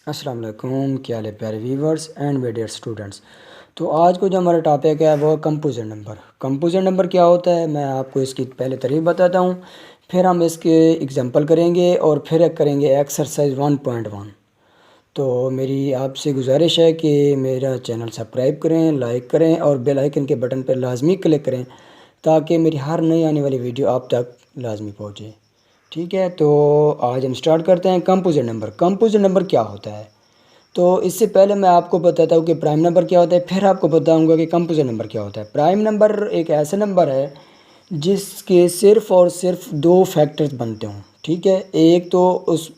अस्सलाम वालेकुम, क्या हाल है प्यारे viewers and my dear students. तो आज को जो हमारा टॉपिक है वो कंपोजिट नंबर। कंपोजिट नंबर क्या होता है, मैं आपको इसकी पहले तारीफ बताता हूँ, फिर हम इसके एग्जांपल करेंगे और फिर करेंगे एक्सरसाइज 1.1। तो मेरी आपसे गुजारिश है कि मेरा चैनल सब्सक्राइब करें, लाइक करें और बेल आइकन के बटन पर लाजमी क्लिक करें ताकि मेरी हर नई आने वाली वीडियो आप तक लाजमी पहुँचे। ठीक है, तो आज हम स्टार्ट करते हैं। कंपोजिट नंबर, कंपोजिट नंबर क्या होता है। तो इससे पहले मैं आपको बताता हूँ कि प्राइम नंबर क्या होता है, फिर आपको बताऊँगा कि कंपोजिट नंबर क्या होता है। प्राइम नंबर एक ऐसा नंबर है जिसके सिर्फ़ और सिर्फ दो फैक्टर्स बनते हों। ठीक है, एक तो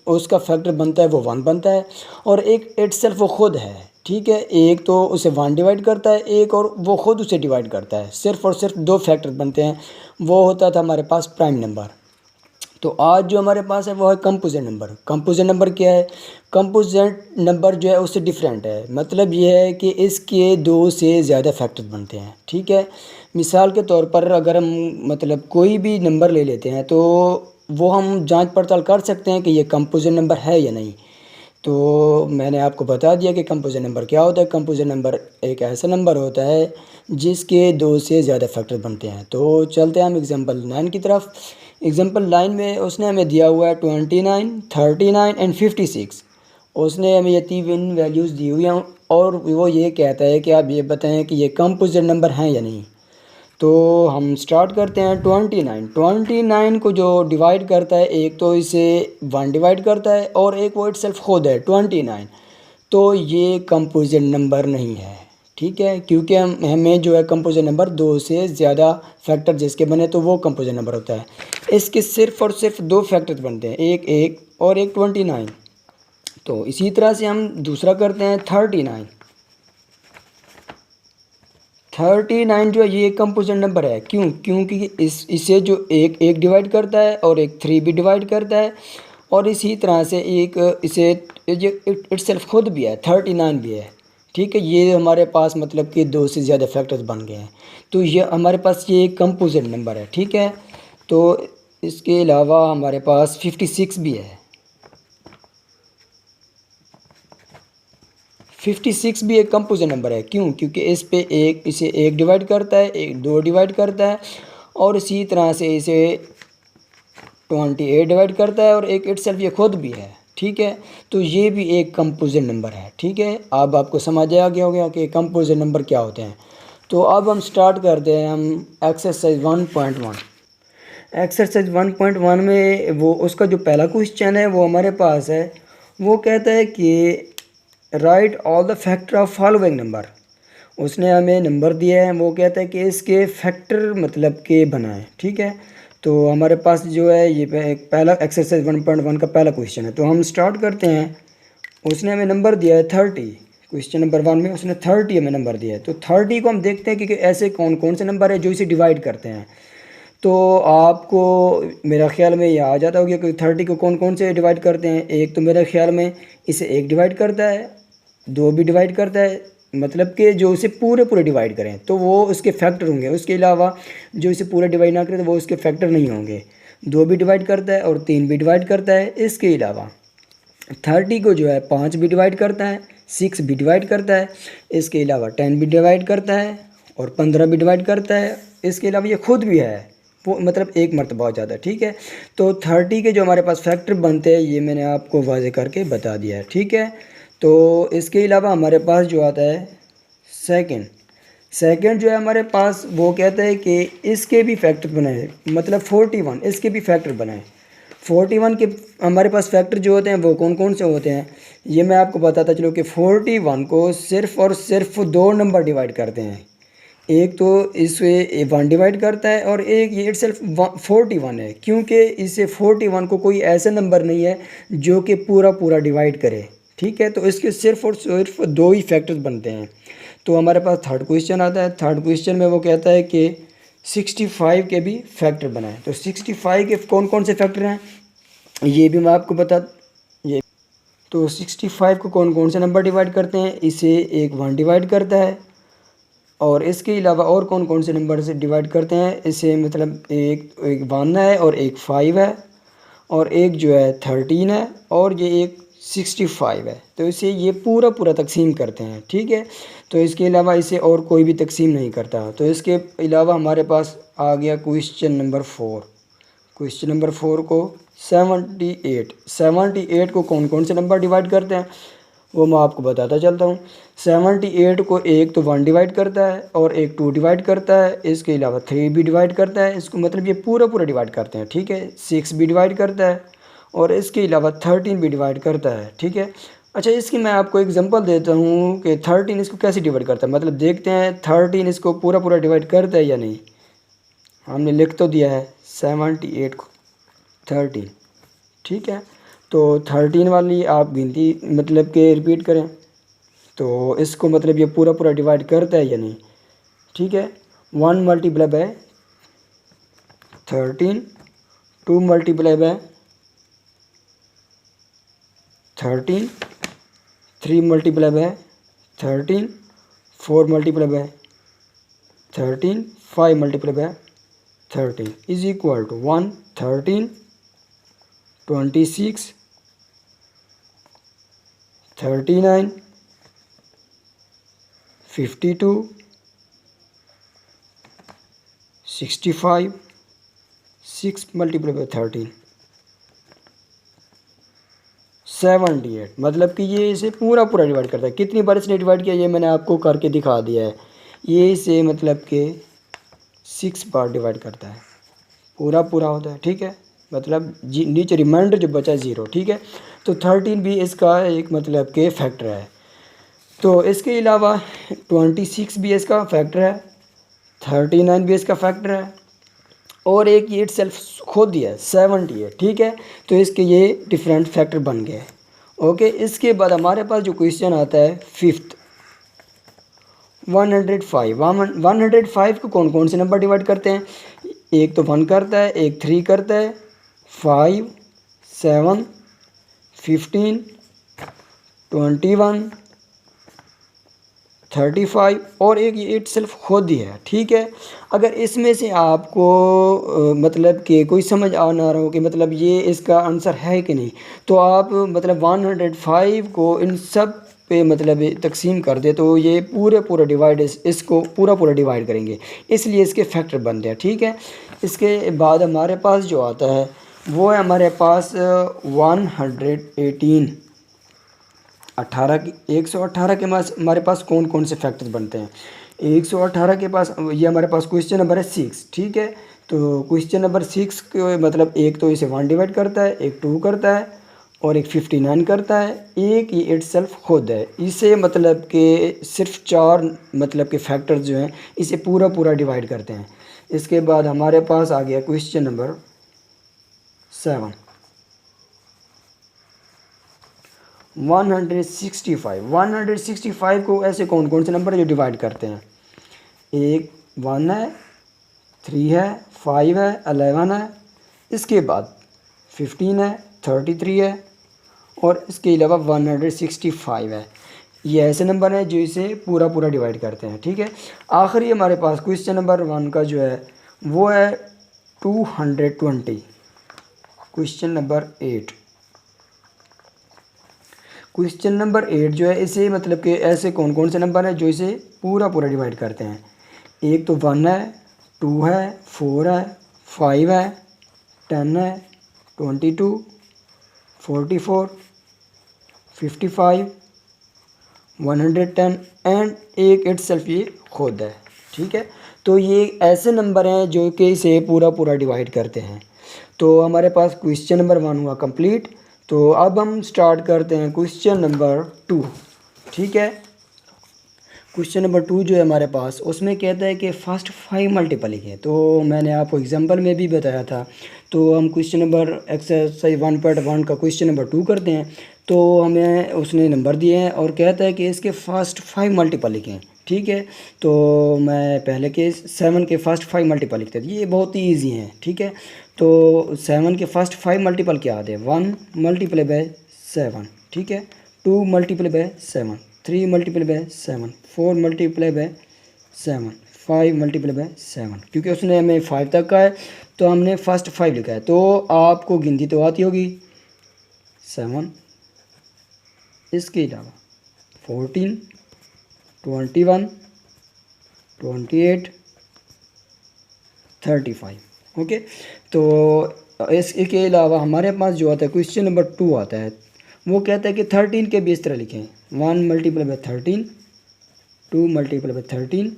उसका फैक्टर बनता है वो 1 बनता है, और एक इटसेल्फ वो खुद है। ठीक है, एक तो उसे 1 डिवाइड करता है, एक और वो खुद उसे डिवाइड करता है। सिर्फ़ और सिर्फ दो फैक्टर बनते हैं, वो होता था हमारे पास प्राइम नंबर। तो आज जो हमारे पास है वो है कंपोजिट नंबर। कंपोजिट नंबर क्या है, कंपोजिट नंबर जो है उससे डिफरेंट है। मतलब ये है कि इसके दो से ज़्यादा फैक्टर बनते हैं। ठीक है, मिसाल के तौर पर अगर हम मतलब कोई भी नंबर ले लेते हैं तो वो हम जांच पड़ताल कर सकते हैं कि ये कंपोजिट नंबर है या नहीं। तो मैंने आपको बता दिया कि कंपोजिट नंबर क्या होता है। कंपोजिट नंबर एक ऐसा नंबर होता है जिसके दो से ज़्यादा फैक्टर बनते हैं। तो चलते हैं हम एग्जांपल 9 की तरफ। एग्जांपल 9 में उसने हमें दिया हुआ है 29, 39 एंड 56। उसने हमें ये 3 वैल्यूज़ दी हुई हैं और वो ये कहता है कि आप ये बताएं कि ये कंपोजिट नंबर हैं या नहीं। तो हम स्टार्ट करते हैं। 29 को जो डिवाइड करता है, एक तो इसे 1 डिवाइड करता है और एक वो इटसेल्फ खुद है 29। तो ये कंपोजिट नंबर नहीं है। ठीक है, क्योंकि हमें जो है कंपोजिट नंबर दो से ज़्यादा फैक्टर जिसके बने तो वो कंपोजिट नंबर होता है। इसके सिर्फ और सिर्फ दो फैक्टर बनते हैं, एक एक और एक 29। तो इसी तरह से हम दूसरा करते हैं 39। 39 जो है ये कंपोजिट नंबर है। क्यों? क्योंकि इसे जो एक एक डिवाइड करता है और एक 3 भी डिवाइड करता है, और इसी तरह से एक इसे ये इटसेल्फ खुद भी है 39 भी है। ठीक है, ये हमारे पास मतलब कि दो से ज़्यादा फैक्टर्स बन गए हैं, तो ये हमारे पास ये कंपोजिट नंबर है। ठीक है, तो इसके अलावा हमारे पास 56 भी है। 56 भी एक कंपोजिट नंबर है। क्यों? क्योंकि इसे एक डिवाइड करता है, एक दो डिवाइड करता है, और इसी तरह से इसे 28 डिवाइड करता है, और एक इटसेल्फ ये खुद भी है। ठीक है, तो ये भी एक कंपोजिट नंबर है। ठीक है, अब आपको समझ आ गया हो गया कि कंपोजिट नंबर क्या होते हैं। तो अब हम स्टार्ट करते हैं हम एक्सरसाइज 1.1। एक्सरसाइज 1.1 में वो उसका जो पहला क्वेश्चन है वो हमारे पास है। वो कहता है कि right all the factor of following number. उसने हमें नंबर दिया है, वो कहता है कि इसके फैक्टर मतलब के बनाएं। ठीक है, तो हमारे पास जो है ये पहला एक्सरसाइज 1.1 का पहला क्वेश्चन है। तो हम स्टार्ट करते हैं। उसने हमें नंबर दिया है 30। क्वेश्चन नंबर 1 में उसने 30 हमें नंबर दिया है। तो 30 को हम देखते हैं कि ऐसे कौन कौन से नंबर है जो इसे डिवाइड करते हैं। तो आपको मेरा ख्याल में ये आ जाता होगा कि 30 को कौन कौन से डिवाइड करते हैं। एक तो मेरे ख्याल में इसे एक डिवाइड करता है, दो भी डिवाइड करता है, मतलब कि जो इसे पूरे पूरे डिवाइड करें तो वो उसके फैक्टर होंगे। उसके अलावा जो इसे पूरे डिवाइड ना करें तो वो उसके फैक्टर नहीं होंगे। दो भी डिवाइड करता है और तीन भी डिवाइड करता है। इसके अलावा 30 को जो है 5 भी डिवाइड करता है, 6 भी डिवाइड करता है। इसके अलावा 10 भी डिवाइड करता है और 15 भी डिवाइड करता है। इसके अलावा ये खुद भी है, वो मतलब एक मरतबा बहुत ज़्यादा। ठीक है, तो 30 के जो हमारे पास फैक्टर बनते हैं ये मैंने आपको वाज़े करके बता दिया है। ठीक है, तो इसके अलावा हमारे पास जो आता है सेकंड जो है हमारे पास, वो कहता है कि इसके भी फैक्टर बनाए, मतलब 41 इसके भी फैक्टर बनाए। 41 के हमारे पास फैक्टर जो होते हैं वो कौन कौन से होते हैं ये मैं आपको बताता चलूँ कि 41 को सिर्फ़ और सिर्फ दो नंबर डिवाइड करते हैं। एक तो इसे 1 डिवाइड करता है और एक ये इटसेल्फ 41 है, क्योंकि इसे 41 को कोई ऐसा नंबर नहीं है जो कि पूरा पूरा डिवाइड करे। ठीक है, तो इसके सिर्फ और सिर्फ दो ही फैक्टर्स बनते हैं। तो हमारे पास थर्ड क्वेश्चन आता है। थर्ड क्वेश्चन में वो कहता है कि 65 के भी फैक्टर बनाएं। तो 65 के कौन कौन से फैक्टर हैं ये भी मैं आपको बता ये तो 65 को कौन कौन से नंबर डिवाइड करते हैं, इसे एक 1 डिवाइड करता है, और इसके अलावा और कौन कौन से नंबर से डिवाइड करते हैं इसे, मतलब एक 1 है और एक 5 है और एक जो है 13 है और ये एक 65 है, तो इसे ये पूरा पूरा तकसीम करते हैं, ठीक है। तो इसके अलावा इसे और कोई भी तकसीम नहीं करता। तो इसके अलावा हमारे पास आ गया क्वेश्चन नंबर 4। क्वेश्चन नंबर 4 को 78 को कौन कौन से नंबर डिवाइड करते हैं वो मैं आपको बताता चलता हूँ। 78 को एक तो 1 डिवाइड करता है और एक 2 डिवाइड करता है, इसके अलावा 3 भी डिवाइड करता है, इसको मतलब ये पूरा पूरा डिवाइड करते हैं, ठीक है। 6 भी डिवाइड करता है और इसके अलावा 13 भी डिवाइड करता है, ठीक है। अच्छा, इसकी मैं आपको एग्जांपल देता हूँ कि 13 इसको कैसे डिवाइड करता है, मतलब देखते हैं 13 इसको पूरा पूरा डिवाइड करता है या नहीं। हमने लिख तो दिया है 78 को 13, ठीक है। तो 13 वाली आप गिनती मतलब कि रिपीट करें, तो इसको मतलब ये पूरा पूरा डिवाइड करता है या नहीं, ठीक है। 1 multiply by 13, 2 multiply by 13, 3 multiply by 13, 4 multiply by 13, 5 multiply by 13 is equal to 1, 13, 26, 39, 52, 65, 6 multiply by 13, 78। मतलब कि ये इसे पूरा पूरा डिवाइड करता है। कितनी बार इसने डिवाइड किया ये मैंने आपको करके दिखा दिया है। ये इसे मतलब कि 6 बार डिवाइड करता है, पूरा पूरा होता है, ठीक है। मतलब नीचे रिमाइंडर जो बचा है 0, ठीक है। तो 13 भी इसका एक मतलब के फैक्टर है। तो इसके अलावा 26 भी इसका फैक्टर है, 39 भी इसका फैक्टर है और एक ये इटसेल्फ खुद ही है 70 है, ठीक है। तो इसके ये डिफरेंट फैक्टर बन गए, ओके। इसके बाद हमारे पास जो क्वेश्चन आता है 5th 105 को कौन कौन से नंबर डिवाइड करते हैं। एक तो 1 करता है, एक 3 करता है, 5, 7, 15, 21, 35 और एक ये इटसेल्फ खुद ही है, ठीक है। अगर इसमें से आपको मतलब कि कोई समझ आ ना रहा हो कि मतलब ये इसका आंसर है कि नहीं, तो आप मतलब 105 को इन सब पे मतलब तकसीम कर दे तो ये पूरा डिवाइड इसको पूरा डिवाइड करेंगे, इसलिए इसके फैक्टर बनते हैं, ठीक है। इसके बाद हमारे पास जो आता है वो है हमारे पास 118 118 के पास हमारे पास कौन कौन से फैक्टर्स बनते हैं। 118 के पास ये हमारे पास क्वेश्चन नंबर है 6, ठीक है। तो क्वेश्चन नंबर 6 के मतलब एक तो इसे 1 डिवाइड करता है, एक 2 करता है और एक 59 करता है, एक ये इटसेल्फ खुद है। इसे मतलब कि सिर्फ 4 मतलब के फैक्टर्स जो हैं इसे पूरा डिवाइड करते हैं। इसके बाद हमारे पास आ गया क्वेश्चन नंबर 7 165 को ऐसे कौन कौन से नंबर जो डिवाइड करते हैं। एक 1 है, 3 है, 5 है, 11 है, इसके बाद 15 है, 33 है और इसके अलावा 165 है। ये ऐसे नंबर हैं जो इसे पूरा डिवाइड करते हैं, ठीक है। आखिरी हमारे पास क्वेश्चन नंबर 1 का जो है वो है 220। क्वेश्चन नंबर 8 जो है इसे मतलब कि ऐसे कौन कौन से नंबर हैं जो इसे पूरा डिवाइड करते हैं। एक तो 1 है, 2 है, 4 है, 5 है, 10 है, 22, 44, 55, 110 एंड एक इटसेल्फ ये खुद है, ठीक है। तो ये ऐसे नंबर हैं जो कि इसे पूरा डिवाइड करते हैं। तो हमारे पास क्वेश्चन नंबर 1 हुआ कंप्लीट। तो अब हम स्टार्ट करते हैं क्वेश्चन नंबर 2, ठीक है। क्वेश्चन नंबर 2 जो है हमारे पास उसमें कहता है कि फर्स्ट 5 मल्टीपल लिखें। तो मैंने आपको एग्जांपल में भी बताया था। तो हम क्वेश्चन नंबर एक्सरसाइज 1.1 का क्वेश्चन नंबर 2 करते हैं। तो हमें उसने नंबर दिए हैं और कहता है कि इसके फर्स्ट 5 मल्टीपल लिखें, ठीक है। तो मैं पहले के 7 के फर्स्ट 5 मल्टीपल लिखते थे, ये बहुत ही ईजी हैं, ठीक है। तो 7 के फर्स्ट 5 मल्टीपल क्या आते हैं। 1 मल्टीप्लाई बाय 7, ठीक है। 2 multiply bye 7, 3 multiply bye 7, 4 multiply bye 7, 5 multiply bye 7। क्योंकि उसने हमें 5 तक का है तो हमने फर्स्ट 5 लिखा है। तो आपको गिनती तो आती होगी 7, इसके अलावा 14, 21, 28, 35। ओके, तो इसके अलावा हमारे पास जो आता है क्वेश्चन नंबर 2 आता है, वो कहता है कि 13 के भी इस तरह लिखें। 1 multiply by 13, 2 multiply by 13,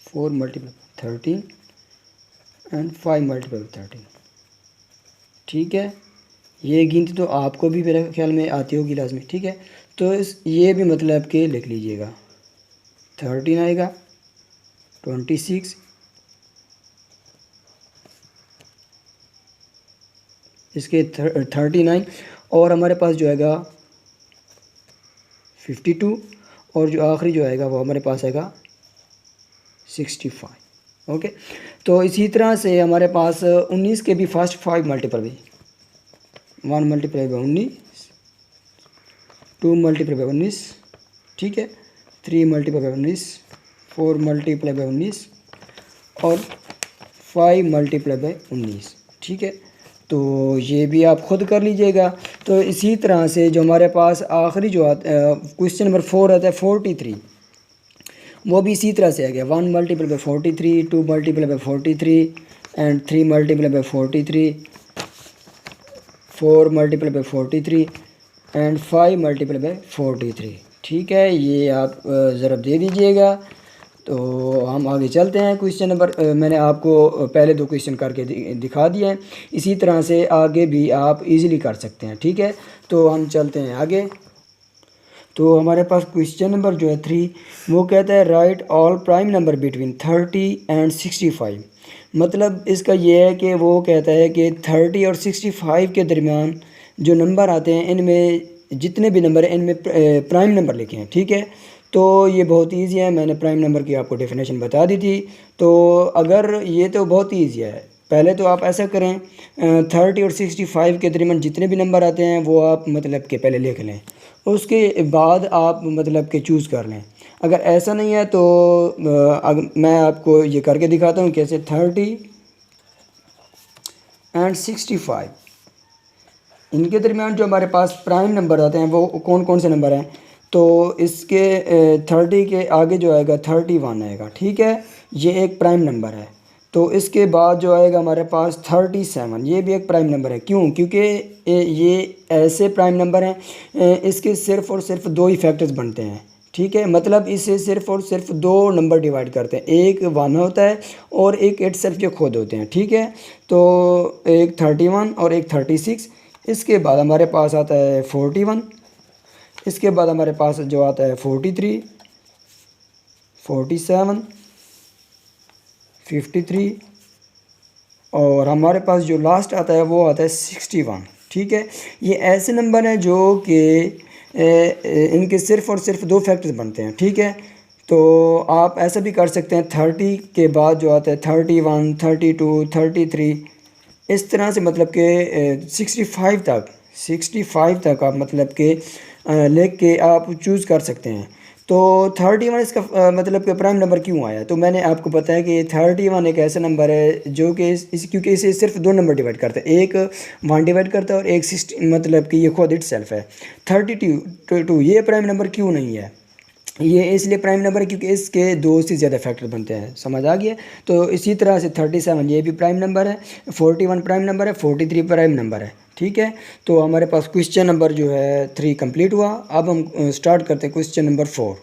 4 multiply by 13 and 5 multiply by 13। ठीक है, ये गिनती तो आपको भी मेरे ख्याल में आती होगी लाजमी। ठीक है, तो ये भी मतलब कि लिख लीजिएगा। 13 आएगा, 26, इसके 39, और हमारे पास जो आएगा 52, और जो आखिरी जो आएगा वो हमारे पास आएगा 65। ओके, तो इसी तरह से हमारे पास 19 के भी फर्स्ट 5 मल्टीपल भी, 1 मल्टीप्लाई बाई 19, 2 मल्टीप्लाई बाई 19, ठीक है, 3 मल्टीप्लाई बाई 19, 4 मल्टीप्लाई बाई 19 और 5 मल्टीप्लाई बाई 19। ठीक है, तो ये भी आप खुद कर लीजिएगा। तो इसी तरह से जो हमारे पास आखिरी जो क्वेश्चन नंबर 4 आता है 43, वो भी इसी तरह से आ गया। 1 multiply by 43, 2 multiply by 43 and 3 multiply by 43, 4 multiply by 43 and 5 multiply by 43। ठीक है, ये आप ज़रा दे दीजिएगा। तो हम आगे चलते हैं। क्वेश्चन नंबर मैंने आपको पहले 2 क्वेश्चन करके दिखा दिए हैं। इसी तरह से आगे भी आप इजीली कर सकते हैं। ठीक है, तो हम चलते हैं आगे। तो हमारे पास क्वेश्चन नंबर जो है 3, वो कहता है right all prime number between 30 and 65। मतलब इसका ये है कि वो कहता है कि 30 और 65 के दरमियान जो नंबर आते हैं, इनमें जितने भी नंबर हैं इनमें प्राइम नंबर लिखे हैं। ठीक है, तो ये बहुत ईजी है, मैंने प्राइम नंबर की आपको डेफिनेशन बता दी थी। तो अगर ये तो बहुत ईजी है, पहले तो आप ऐसा करें 30 और 65 के दरमियान जितने भी नंबर आते हैं वो आप मतलब के पहले लिख लें, उसके बाद आप मतलब के चूज़ कर लें। अगर ऐसा नहीं है तो मैं आपको ये करके दिखाता हूँ कैसे। 30 एंड 65 इनके दरमियान जो हमारे पास प्राइम नंबर आते हैं वो कौन कौन से नंबर हैं। तो इसके 30 के आगे जो आएगा 31 आएगा। ठीक है, ये एक प्राइम नंबर है। तो इसके बाद जो आएगा हमारे पास 37, ये भी एक प्राइम नंबर है। क्यों? क्योंकि ये ऐसे प्राइम नंबर हैं इसके सिर्फ़ और सिर्फ 2 ही फैक्टर्स बनते हैं। ठीक है, मतलब इससे सिर्फ़ और सिर्फ 2 नंबर डिवाइड करते हैं, एक 1 होता है और एक इटसेल्फ के खुद होते हैं। ठीक है, तो एक 31 और एक 36। इसके बाद हमारे पास आता है 41, इसके बाद हमारे पास जो आता है 43, 47, 53 और हमारे पास जो लास्ट आता है वो आता है 61। ठीक है, ये ऐसे नंबर हैं जो कि इनके सिर्फ़ और सिर्फ 2 फैक्टर्स बनते हैं। ठीक है, तो आप ऐसा भी कर सकते हैं 30 के बाद जो आता है 31, 32, 33, इस तरह से मतलब कि 65 तक आप मतलब के लिख के आप चूज़ कर सकते हैं। तो 31 इसका मतलब कि प्राइम नंबर क्यों आया, तो मैंने आपको बताया कि 31 एक ऐसा नंबर है जो कि क्योंकि इसे सिर्फ 2 नंबर डिवाइड करते हैं, एक 1 डिवाइड करता है और एक 60, मतलब कि ये खुद इट सेल्फ है। 32 ये प्राइम नंबर क्यों नहीं है, ये इसलिए प्राइम नंबर है क्योंकि इसके 2 से ज़्यादा फैक्टर बनते हैं। समझ आ गया? तो इसी तरह से 37 ये भी प्राइम नंबर है, 41 प्राइम नंबर है, 43 प्राइम नंबर है। ठीक है, तो हमारे पास क्वेश्चन नंबर जो है 3 कंप्लीट हुआ। अब हम स्टार्ट करते हैं क्वेश्चन नंबर 4।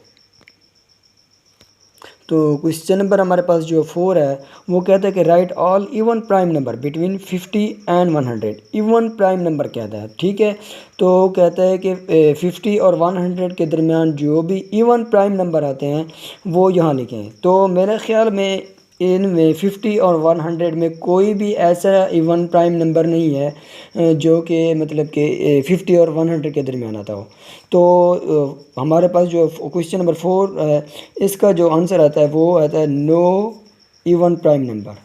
तो क्वेश्चन नंबर हमारे पास जो 4 है वो कहता है कि right all even prime number between 50 and 100। Even prime number कहता है। ठीक है, तो कहता है कि 50 और 100 के दरमियान जो भी इवन प्राइम नंबर आते हैं वो यहाँ लिखें। तो मेरे ख्याल में इनमें 50 और 100 में कोई भी ऐसा इवन प्राइम नंबर नहीं है जो कि मतलब कि 50 और 100 के दरमियान आता हो। तो हमारे पास जो क्वेश्चन नंबर 4 है इसका जो आंसर आता है वो आता है नो इवन प्राइम नंबर,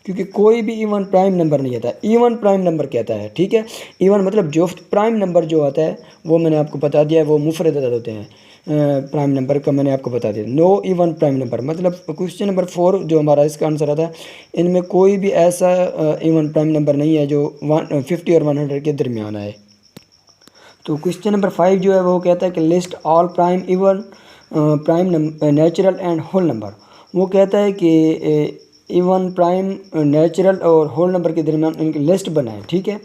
क्योंकि कोई भी इवन प्राइम नंबर नहीं आता। इवन प्राइम नंबर कहता है। ठीक है, इवन मतलब जो प्राइम नंबर जो आता है वो मैंने आपको बता दिया है, वो मुफरद अदद होते हैं। प्राइम नंबर का मैंने आपको बता दिया। नो इवन प्राइम नंबर मतलब क्वेश्चन नंबर 4 जो हमारा इसका आंसर आता है, इनमें कोई भी ऐसा इवन प्राइम नंबर नहीं है जो 50 और 100 के दरमियान आए। तो क्वेश्चन नंबर 5 जो है वो कहता है कि list all prime even prime natural and whole number. वो कहता है कि इवन प्राइम नेचुरल और होल नंबर के दरमियान इनकी लिस्ट बनाए। ठीक है,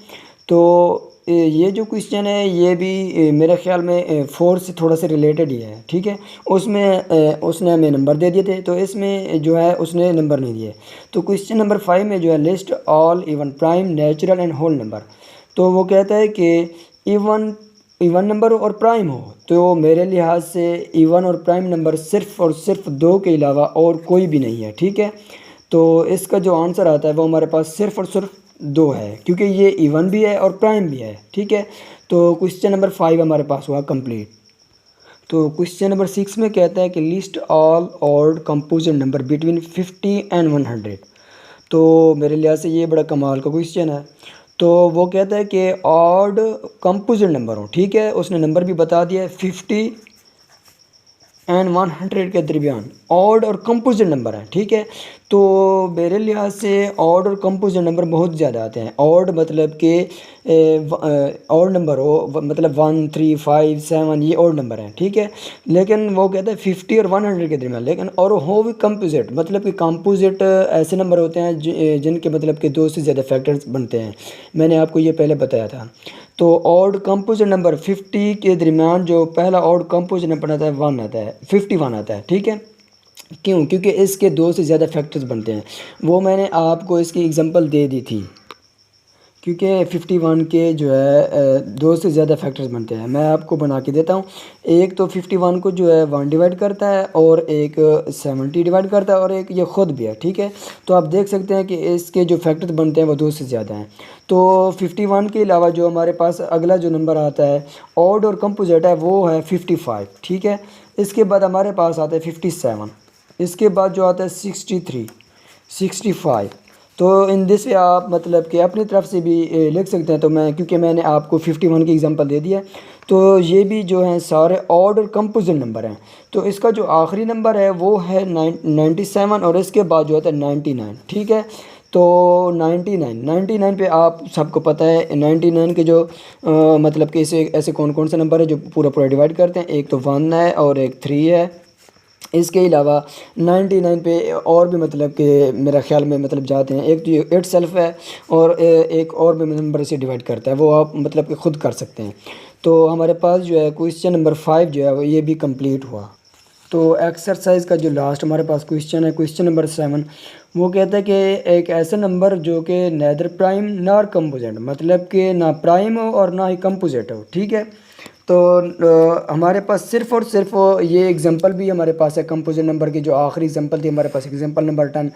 तो ये जो क्वेश्चन है ये भी मेरे ख्याल में 4 से थोड़ा सा रिलेटेड ही है। ठीक है, उसमें उसने हमें नंबर दे दिए थे, तो इसमें जो है उसने नंबर नहीं दिए। तो क्वेश्चन नंबर 5 में जो है list all even prime natural and whole number, तो वो कहता है कि इवन नंबर और प्राइम हो, तो मेरे लिहाज से इवन और प्राइम नंबर सिर्फ़ और सिर्फ 2 के अलावा और कोई भी नहीं है। ठीक है, तो इसका जो आंसर आता है वो हमारे पास सिर्फ़ और सिर्फ 2 है, क्योंकि ये इवन भी है और प्राइम भी है। ठीक है, तो क्वेश्चन नंबर 5 हमारे पास हुआ कंप्लीट। तो क्वेश्चन नंबर 6 में कहता है कि list all odd composite number between 50 and 100। तो मेरे लिहाज से ये बड़ा कमाल का क्वेश्चन है। तो वो कहता है कि ऑड कंपोजिट नंबर हो। ठीक है, उसने नंबर भी बता दिया है 50 एंड 100 के दरमियान ऑड और कंपोजिट नंबर है। ठीक है, तो मेरे लिहाज से ऑड और कंपोजिट नंबर बहुत ज़्यादा आते हैं। ऑड मतलब कि ऑड नंबर हो, मतलब 1 3 5 7 ये ऑड नंबर हैं। ठीक है, लेकिन वो कहता है 50 और 100 के दरमियान, लेकिन और हो भी कंपोजिट, मतलब कि कंपोजिट ऐसे नंबर होते हैं जिनके मतलब कि 2 से ज़्यादा फैक्टर्स बनते हैं। मैंने आपको ये पहले बताया था। तो ऑड कंपोजिट नंबर 50 के दरमियान जो पहला ऑड कंपोजिट नंबर आता है 1 आता है, 51 आता है। ठीक है, क्यों? क्योंकि इसके 2 से ज़्यादा फैक्टर्स बनते हैं। वो मैंने आपको इसकी एग्जांपल दे दी थी, क्योंकि 51 के जो है 2 से ज़्यादा फैक्टर्स बनते हैं। मैं आपको बना के देता हूँ। एक तो 51 को जो है 1 डिवाइड करता है, और एक 70 डिवाइड करता है, और एक ये ख़ुद भी है। ठीक है, तो आप देख सकते हैं कि इसके जो फैक्टर्स बनते हैं वो 2 से ज़्यादा हैं। तो 51 के अलावा जो हमारे पास अगला जो नंबर आता है ऑड और कंपोजिट है वो है 55। ठीक है, इसके बाद हमारे पास आता है 57, इसके बाद जो आता है 63, 65। तो इन दिस वे आप मतलब कि अपनी तरफ से भी लिख सकते हैं। तो मैं, क्योंकि मैंने आपको 51 की एग्जांपल दे दिया, तो ये भी जो हैं सारे ऑड और कंपोजिट नंबर हैं। तो इसका जो आखिरी नंबर है वो है 97, और इसके बाद जो होता है 99। ठीक है, तो 99 पे आप सबको पता है 99 के जो मतलब कि ऐसे कौन कौन से नंबर है जो पूरा पूरा डिवाइड करते हैं। एक तो 1 है और एक 3 है। इसके अलावा 99 पे और भी मतलब कि मेरा ख्याल में मतलब जाते हैं। एक तो ये इट सेल्फ है, और एक और भी नंबर से डिवाइड करता है, वो आप मतलब कि ख़ुद कर सकते हैं। तो हमारे पास जो है क्वेश्चन नंबर 5 जो है वो ये भी कंप्लीट हुआ। तो एक्सरसाइज का जो लास्ट हमारे पास क्वेश्चन है, क्वेश्चन नंबर 7, वो कहता है कि एक ऐसा नंबर जो कि नेदर प्राइम नॉर कंपोजिट, मतलब कि ना प्राइम हो और ना ही कंपोजिट हो। ठीक है, तो हमारे पास सिर्फ़ और सिर्फ ये एग्जांपल भी हमारे पास है कंपोजिट नंबर की। जो आखिरी एग्जांपल थी हमारे पास, एग्जांपल नंबर 10,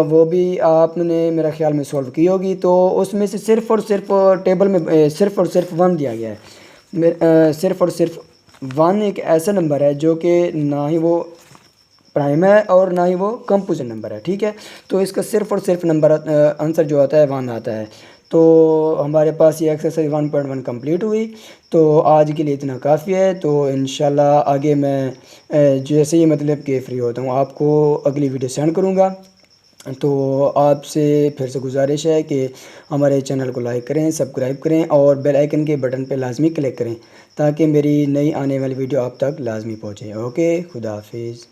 वो भी आपने मेरा ख्याल में सॉल्व की होगी। तो उसमें से सिर्फ़ और सिर्फ टेबल में सिर्फ़ और सिर्फ 1 दिया गया है। सिर्फ़ और सिर्फ 1 एक ऐसा नंबर है जो कि ना ही वो प्राइम है और ना ही वो कंपोजिट नंबर है। ठीक है, तो इसका सिर्फ़ और सिर्फ नंबर आंसर जो आता है 1 आता है। तो हमारे पास ये एक्सरसाइज 1.1 कंप्लीट हुई। तो आज के लिए इतना काफ़ी है। तो इंशाल्लाह आगे मैं जैसे ही मतलब कि फ्री होता हूँ आपको अगली वीडियो सेंड करूँगा। तो आपसे फिर से गुजारिश है कि हमारे चैनल को लाइक करें, सब्सक्राइब करें, और बेल आइकन के बटन पे लाजमी क्लिक करें, ताकि मेरी नई आने वाली वीडियो आप तक लाजमी पहुँचे। ओके, खुदा हाफिज़।